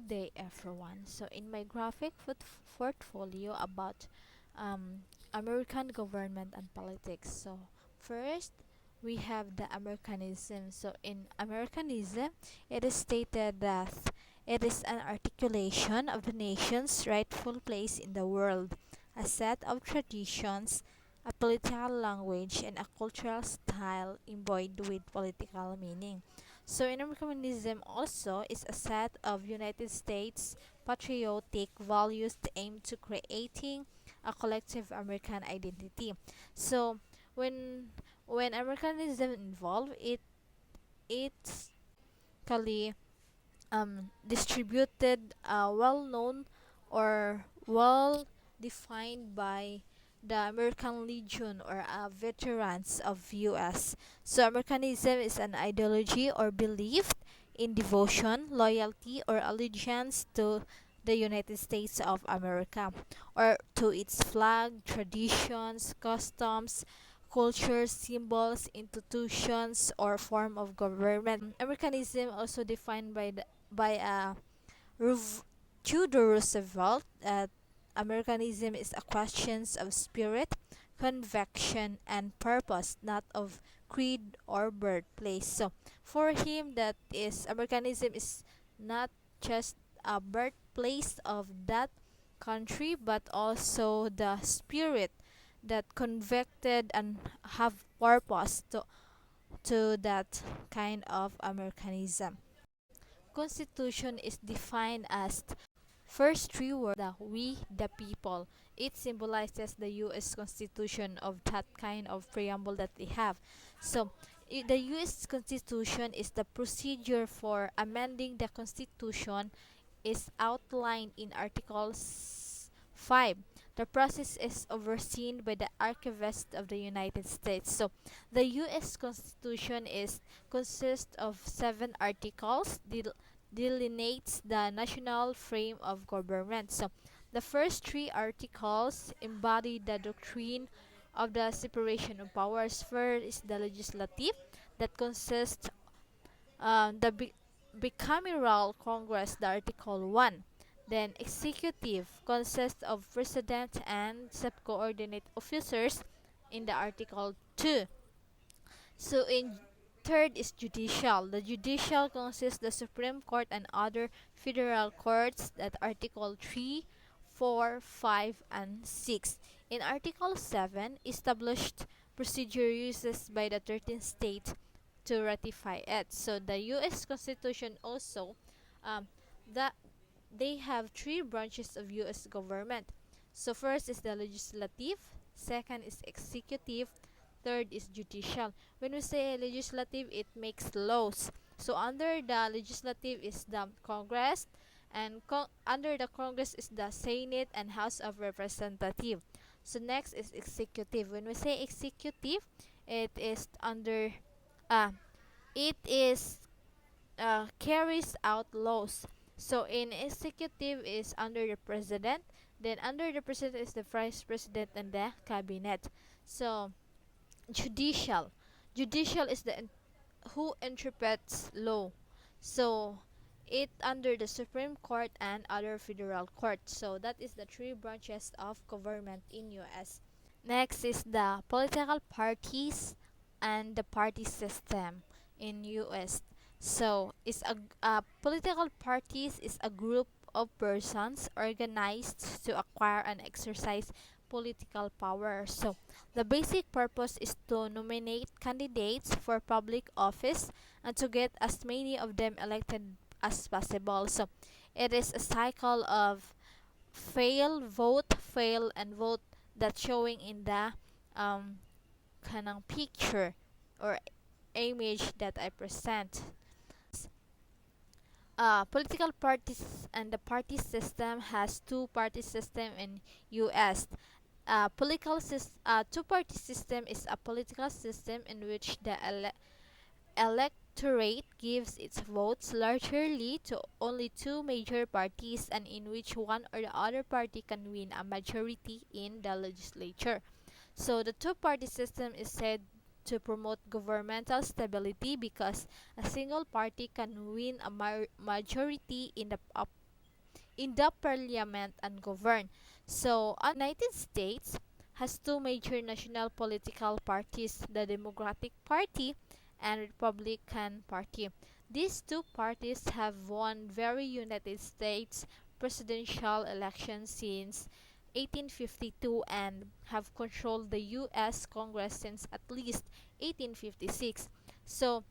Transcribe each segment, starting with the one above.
Good day, everyone. So, in my graphic portfolio about um, American government and politics. So, first we have the Americanism. So, in Americanism, it is stated that it is an articulation of the nation's rightful place in the world, a set of traditions, a political language, and a cultural style imbued with political meaning. So, in Americanism also is a set of United States patriotic values aimed to creating a collective American identity. So, when when Americanism involved, it's basically distributed, well known or well defined by the American Legion or veterans of US. So Americanism is an ideology or belief in devotion, loyalty, or allegiance to the United States of America or to its flag, traditions, customs, cultures, symbols, institutions, or form of government. Americanism also defined by Ruv- Theodore Roosevelt that Americanism is a question of spirit, conviction, and purpose, not of creed or birthplace. So for him, that is Americanism is not just a birthplace of that country, but also the spirit that convicted and have purpose to that kind of Americanism. Constitution is defined as first three words the we the people. It symbolizes the US Constitution of that kind of preamble that they have. So the US Constitution is the procedure for amending the Constitution is outlined in Articles 5. The process is overseen by the Archivist of the United States. So, the U.S. Constitution is consists of 7 articles, delineates the national frame of government. So, the first 3 articles embody the doctrine of the separation of powers. First is the legislative, that consists the bicameral Congress, the Article 1. Then executive consists of president and subordinate officers in the Article 2. So in third is judicial. The judicial consists the Supreme Court and other federal courts that Article 3, 4, 5, and 6. In Article 7, established procedure uses by the 13 states to ratify it. So the U.S. Constitution also, um, that they have 3 branches of U.S. government. So first is the legislative, second is executive, third is judicial. When we say legislative, it makes laws. So under the legislative is the Congress, and under the Congress is the Senate and House of Representative. So next is executive. When we say executive, it is under uh, it is carries out laws. So in executive is under the president, then under the president is the vice president and the cabinet. So judicial, judicial is the who interprets law. So it under the Supreme Court and other federal courts. So that is the 3 branches of government in US. Next is the political parties and the party system in US. So, political parties is a group of persons organized to acquire and exercise political power. So, the basic purpose is to nominate candidates for public office and to get as many of them elected as possible. So, it is a cycle of fail, and vote that showing in the um, kanang picture or image that I present. Political parties and the party system has two-party system in U.S. Two-party system is a political system in which the electorate gives its votes largely to only two major parties and in which one or the other party can win a majority in the legislature. So the two-party system is said to promote governmental stability because a single party can win a majority in the in the parliament and govern. So, United States has two major national political parties, the Democratic Party and Republican Party. These two parties have won very United States presidential elections since 1852 and have controlled the US Congress since at least 1856. So,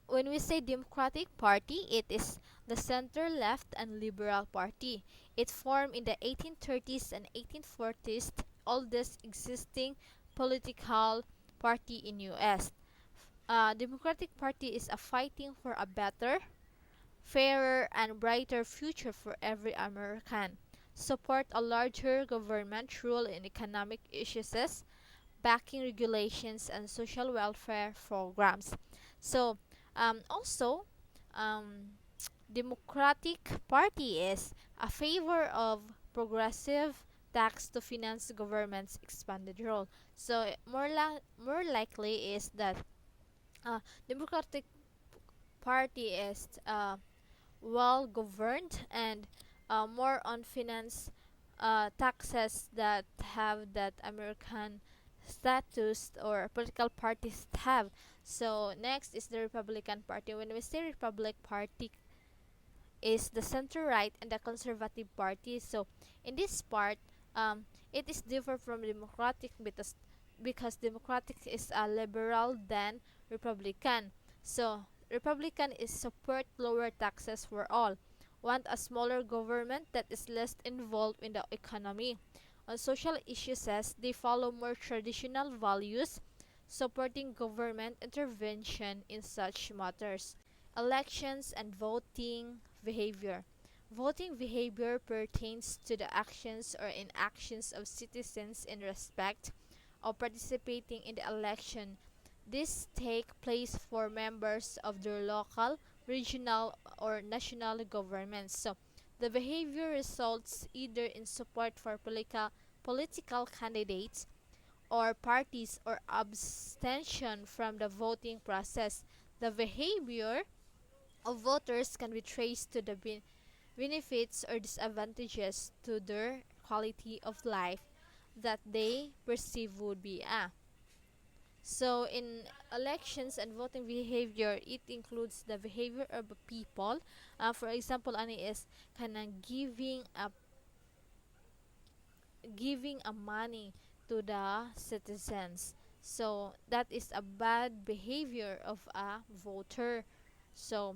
when we say Democratic Party, it is the center left and liberal party. It formed in the 1830s and 1840s, oldest existing political party in US. Democratic Party is a fighting for a better, fairer, and brighter future for every American. Support a larger government role in economic issues, backing regulations and social welfare programs. So, also, um, Democratic Party is a favor of progressive tax to finance government's expanded role. So, more likely is that uh, Democratic Party is well governed and more on finance taxes that have that American status or political parties have. So next is the Republican Party. When we say Republic Party is the center right and the conservative party. So in this part, it is different from Democratic because Democratic is a liberal than Republican. So Republican is support lower taxes for all, want a smaller government that is less involved in the economy. On social issues, says they follow more traditional values, supporting government intervention in such matters. Elections and voting behavior. Voting behavior pertains to the actions or inactions of citizens in respect of participating in the election. This take place for members of their local, regional, or national governments. So, the behavior results either in support for political candidates or parties or abstention from the voting process. The behavior of voters can be traced to the benefits or disadvantages to their quality of life that they perceive would be so in elections and voting behavior, it includes the behavior of the people. For example, ano is kanang giving a money to the citizens. So that is a bad behavior of a voter. So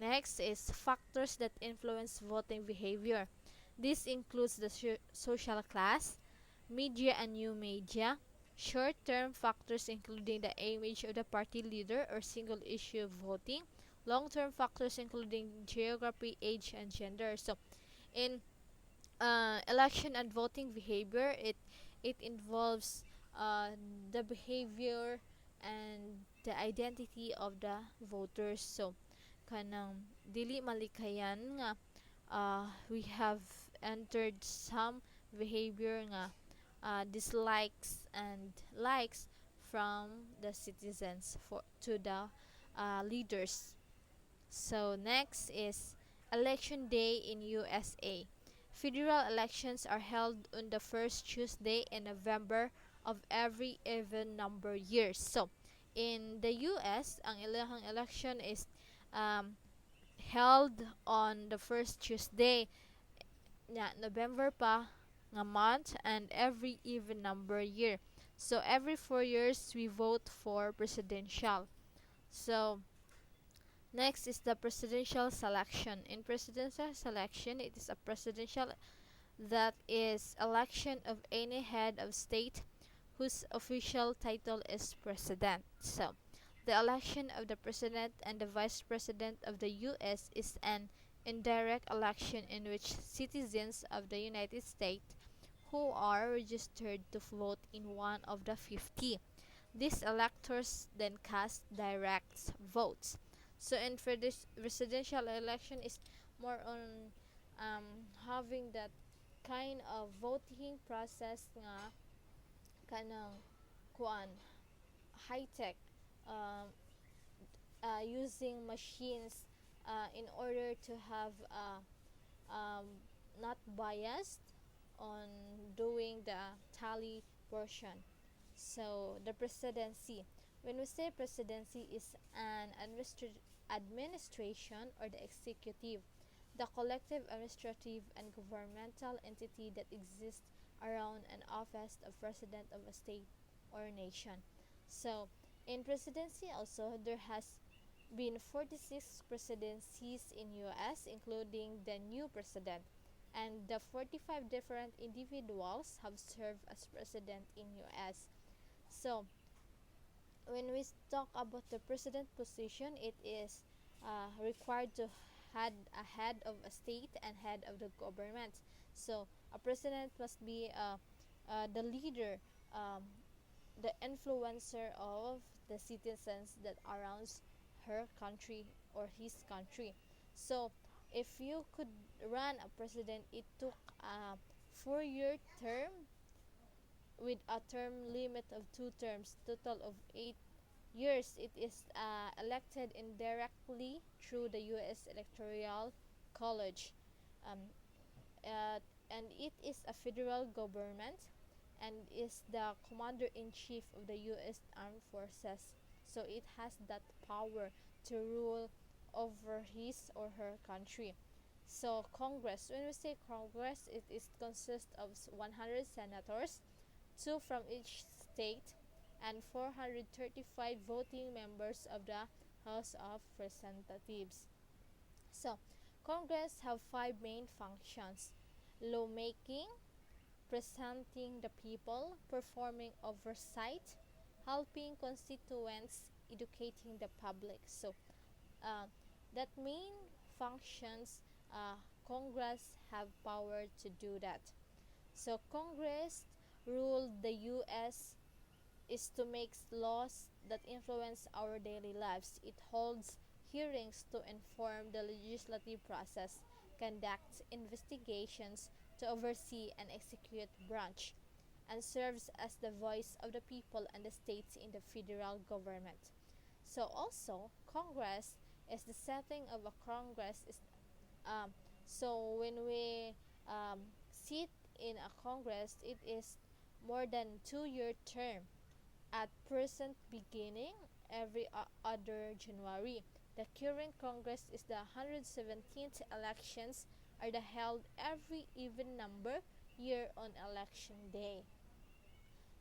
next is factors that influence voting behavior. This includes the social class, media and new media, short-term factors including the image of the party leader or single issue voting, long-term factors including geography, age, and gender. So, in election and voting behavior, it involves the behavior and the identity of the voters. So, kanang dili malikayan nga we have entered some behavior nga dislikes and likes from the citizens for to the leaders. So next is election day in USA. Federal elections are held on the first Tuesday in November of every even number years. So in the US, ang ilang election is um, held on the first Tuesday November pa nga month and every even number year. So every 4 years we vote for presidential. So next is the presidential selection. In presidential selection, it is a presidential that is election of any head of state whose official title is president. So the election of the president and the vice president of the US is an indirect election in which citizens of the United States who are registered to vote in one of the 50. These electors then cast direct votes. So in for this presidential election is more on having that kind of voting process nga kanang kuan high tech um, using machines in order to have um, not biased on doing the tally portion. So the presidency. When we say presidency is an administration or the executive, the collective administrative and governmental entity that exists around an office of president of a state or nation. So in presidency also there has been 46 presidencies in US including the new president, and the 45 different individuals have served as president in US. So when we talk about the president position, it is required to had a head of a state and head of the government. So a president must be the leader, um, the influencer of the citizens that surrounds her country or his country. So if you could run a president, it took a 4-year term with a term limit of 2 terms, total of 8 years. It is elected indirectly through the U.S. Electoral College, um, uh, and it is a federal government and is the commander-in-chief of the U.S. Armed Forces. So it has that power to rule over his or her country. So Congress, when we say Congress, it is consists of 100 senators, two from each state, and 435 voting members of the House of Representatives. So Congress have five main functions: lawmaking, presenting the people, performing oversight, helping constituents, educating the public. So uh, that main functions, Congress have power to do that. So Congress ruled the U.S. is to make laws that influence our daily lives. It holds hearings to inform the legislative process, conducts investigations to oversee and execute branch, and serves as the voice of the people and the states in the federal government. So also, Congress is the setting of a Congress is um, so when we sit in a Congress, it is more than 2-year term at present beginning every other January. The current Congress is the 117th elections are the held every even number year on election day.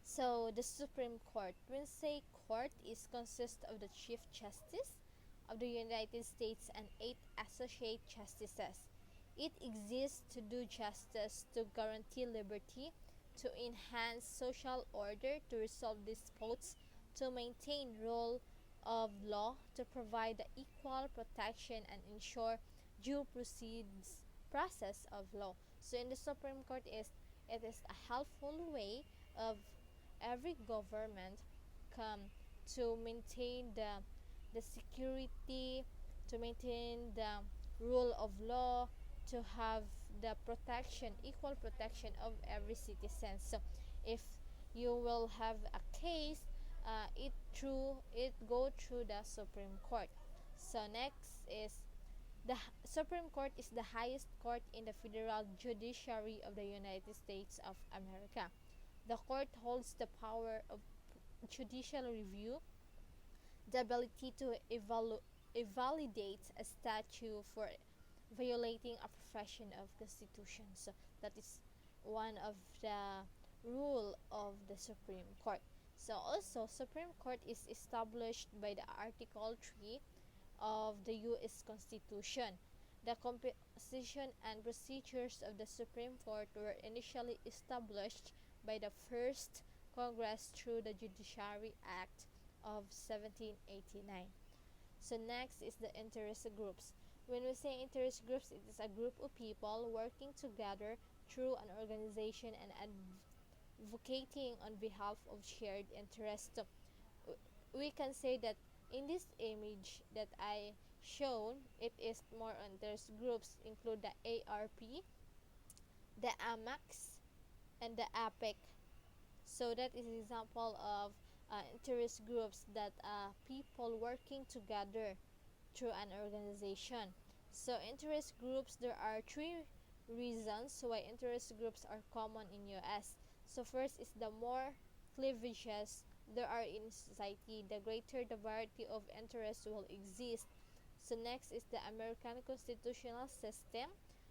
So the Supreme Court, when say court, is consists of the Chief Justice of the United States and 8 associate justices. It exists to do justice, to guarantee liberty, to enhance social order, to resolve disputes, to maintain rule of law, to provide the equal protection and ensure due process of law. So in the Supreme Court it is a helpful way of every government come to maintain the security, to maintain the rule of law, to have the protection, equal protection of every citizen. So if you will have a case, it go through the Supreme Court. So next is the Supreme Court is the highest court in the federal judiciary of the United States of America. The court holds the power of judicial review, the ability to invalidate a statute for violating a profession of constitution. So that is one of the rule of the Supreme Court. So also Supreme Court is established by the Article 3 of the US Constitution. The composition and procedures of the Supreme Court were initially established by the first Congress through the Judiciary Act of 1789. So next is the interest groups. When we say interest groups, it is a group of people working together through an organization and advocating on behalf of shared interests. So we can say that in this image that I shown, it is more on interest groups include the ARP, the AMAX, and the APEC. So that is an example of interest groups that people working together through an organization. So interest groups, there are three reasons why interest groups are common in US. So first is the more cleavages there are in society, the greater the variety of interests will exist. So next is the American constitutional system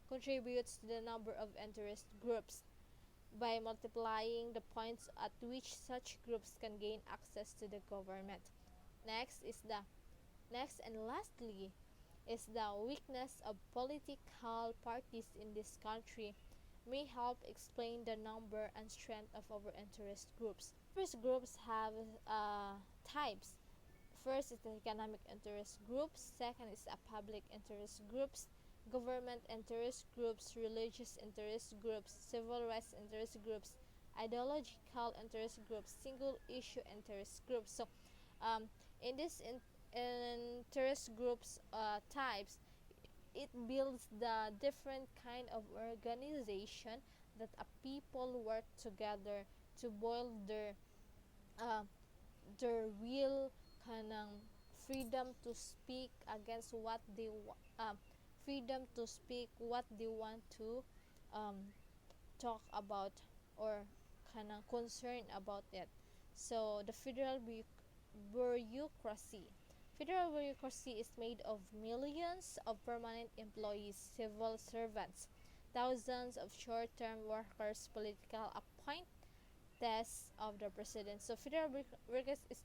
contributes to the number of interest groups by multiplying the points at which such groups can gain access to the government. Next is the next and lastly is the weakness of political parties in this country may help explain the number and strength of our interest groups. Interest groups have types. First is the economic interest groups, second is a public interest groups, government interest groups, religious interest groups, civil rights interest groups, ideological interest groups, single issue interest groups. So um, in this interest groups types, it builds the different kind of organization that a people work together to boil uh, their will kanang freedom to speak against what they freedom to speak what they want to um, talk about or kanang concern about it. So the federal bureaucracy. Federal bureaucracy is made of millions of permanent employees, civil servants, thousands of short-term workers, political appointees of the president. So federal bureaucracy is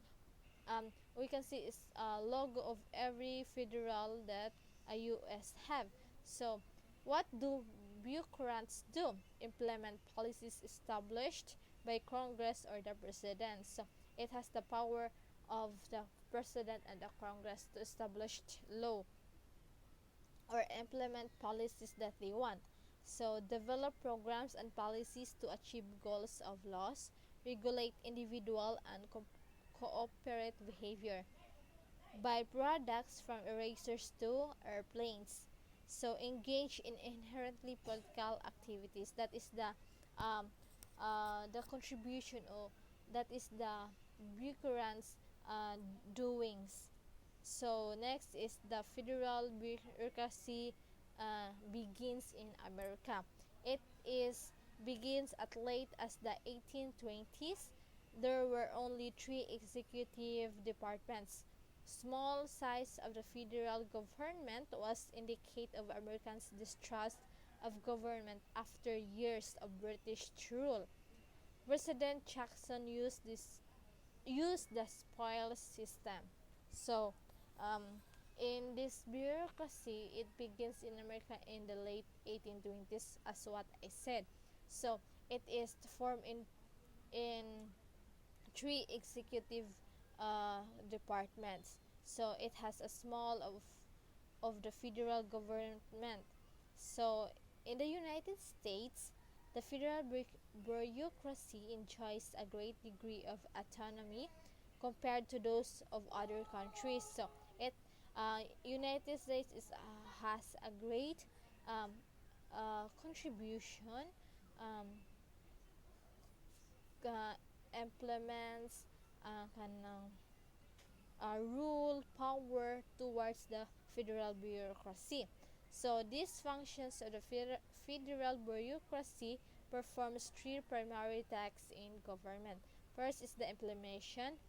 we can see is a logo of every federal that a US have. So what do bureaucrats do? Implement policies established by Congress or the president. So it has the power of the president and the Congress to establish law or implement policies that they want. So develop programs and policies to achieve goals of laws, regulate individual and cooperate behavior, buy products from erasers to airplanes. So engage in inherently political activities. That is the contribution or that is the bureaucrats doings. So next is the federal bureaucracy begins in America. It is begins at late as the 1820s. There were only three executive departments. Small size of the federal government was indicate of Americans' distrust of government after years of British rule. President Jackson used the spoils system. So, um, in this bureaucracy, it begins in America in the late 1820s, as what I said. So, it is formed in three executive departments. So, it has a small of the federal government. So, in the United States, the federal bureaucracy enjoys a great degree of autonomy compared to those of other countries. So, it United States has a great um, contribution, um, implements kanang rule power towards the federal bureaucracy. So these functions of the federal bureaucracy performs three primary tasks in government. First is the implementation,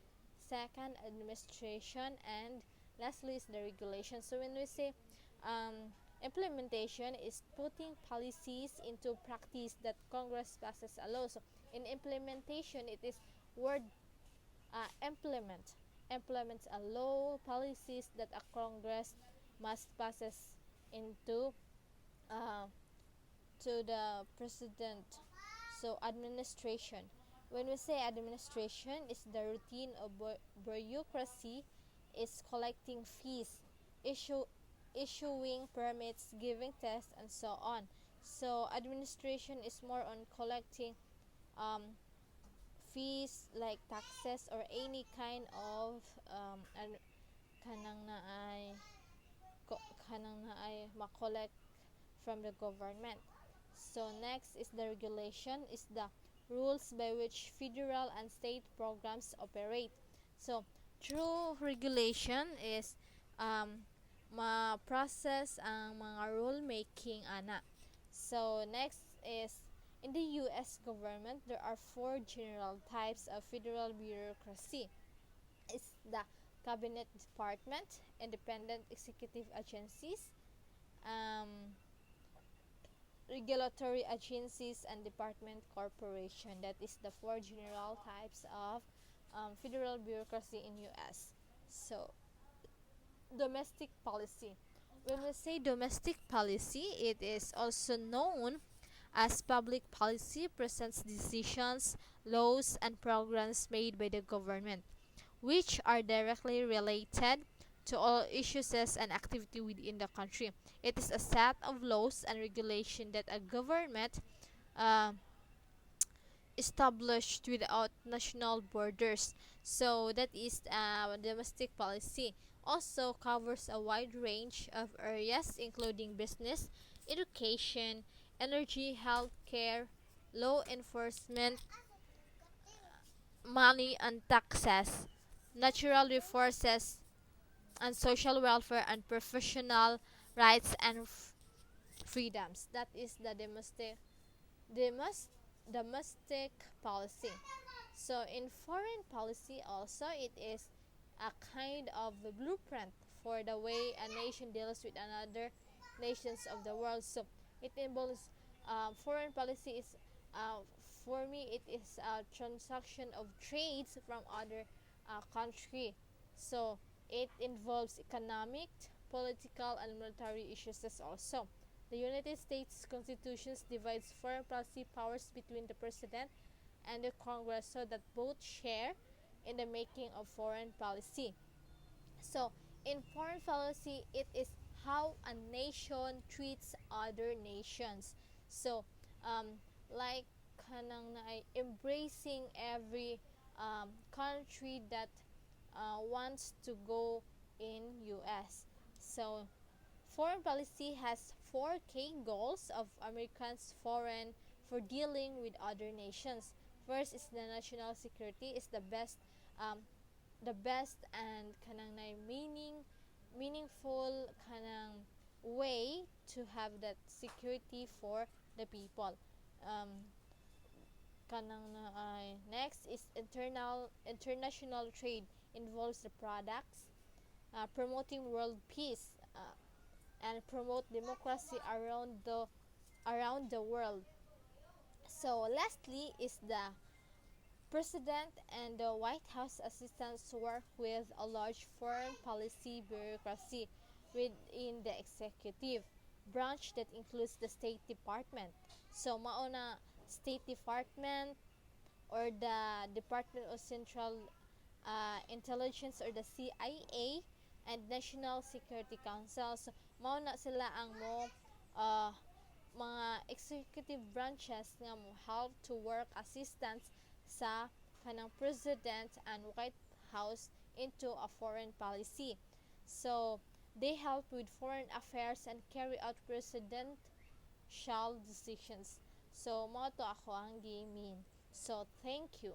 second administration, and lastly is the regulation. So when we say implementation is putting policies into practice that Congress passes a law. So in implementation, it is word implements a law policies that a Congress must passes into uh, to the president. So administration, when we say administration, is the routine of bureaucracy is collecting fees, issue issuing permits, giving tests, and so on. So administration is more on collecting um, fees like taxes or any kind of kanang na ay kanang na ay makollect from the government. So next is the regulation, is the rules by which federal and state programs operate. So through regulation is ma-process ang mga rule making ana. So next is in the US government there are four general types of federal bureaucracy. It's the cabinet department, independent executive agencies, um, regulatory agencies, and department corporation. That is the four general types of federal bureaucracy in US. So domestic policy. When we say domestic policy, it is also known as public policy, presents decisions, laws, and programs made by the government, which are directly related to all issues and activity within the country. It is a set of laws and regulation that a government uh, established without national borders. So that is domestic policy. Also covers a wide range of areas including business, education, energy, healthcare, law enforcement, money and taxes, natural resources, and social welfare and professional rights and freedoms. That is the demus, domestic policy. So in foreign policy also it is a kind of a blueprint for the way a nation deals with another nations of the world. So it involves foreign policy is uh, for me it is a transaction of trades from other country. So it involves economic, political, and military issues as also. The United States Constitution divides foreign policy powers between the president and the Congress so that both share in the making of foreign policy. So, in foreign policy, it is how a nation treats other nations. So, um, like kanang na ay embracing every country that wants to go in US. So, foreign policy has four key goals of Americans' foreign for dealing with other nations. First is the national security is um, the best and kanang meaningful kanang way to have that security for the people. Um, kanang na ay next is international trade involves the products, promoting world peace, and promote democracy around the world. So lastly is the President and the White House assistants work with a large foreign policy bureaucracy within the executive branch that includes the State Department. So mauna State Department or the Department of Central Intelligence or the CIA and National Security Council. So mauna sila ang uh, mga executive branches nga mo help to work assistance sa kanang president and White House into a foreign policy. So they help with foreign affairs and carry out presidential decisions. So mo to ako ang gimin. So thank you.